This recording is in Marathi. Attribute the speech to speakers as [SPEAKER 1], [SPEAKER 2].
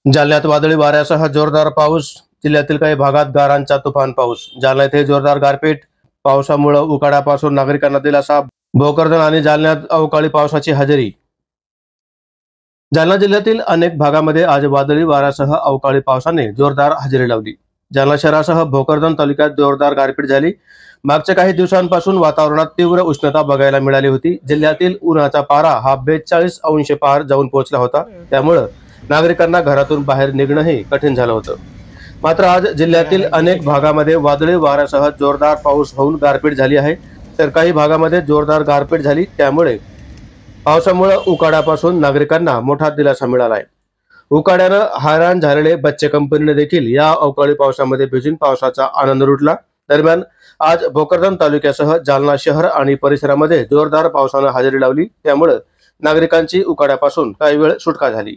[SPEAKER 1] जालन्यात वादळी वाऱ्यासह जोरदार पाऊस. जिल्ह्यातील काही भागात गारांचा तुफान पाऊस. जालना येथे जोरदार गारपीट. पावसामुळे उकाड्यापासून नागरिकांना दिलासा. भोकरदन आणि जालन्यात अवकाळी पावसाची हजेरी. जालना जिल्ह्यातील अनेक भागामध्ये आज वादळी वाऱ्यासह अवकाळी पावसाने जोरदार हजेरी लावली. जालना शहरासह भोकरदन तालुक्यात जोरदार गारपीट झाली. मागच्या काही दिवसांपासून वातावरणात तीव्र उष्णता बघायला मिळाली होती. जिल्ह्यातील उन्हाचा पारा हा 42 अंश पार जाऊन पोहोचला होता. त्यामुळे नागरिकांना घरातून बाहेर निघणंही कठीण झालं होतं. मात्र आज जिल्ह्यातील अनेक भागामध्ये वादळी वाऱ्यासह जोरदार पाऊस होऊन गारपीट झाली आहे. तर काही भागामध्ये जोरदार गारपीट झाली. त्यामुळे पावसामुळे उकाड्यापासून नागरिकांना मोठा दिलासा मिळाला आहे. उकाड्यानं हैराण झालेले बच्चे कंपनीने देखील या अवकाळी पावसामध्ये भिजून पावसाचा आनंद लुटला. दरम्यान आज भोकरदन तालुक्यासह जालना शहर आणि परिसरामध्ये जोरदार पावसानं हजेरी लावली. त्यामुळे नागरिकांची उकाड्यापासून काही वेळ सुटका झाली.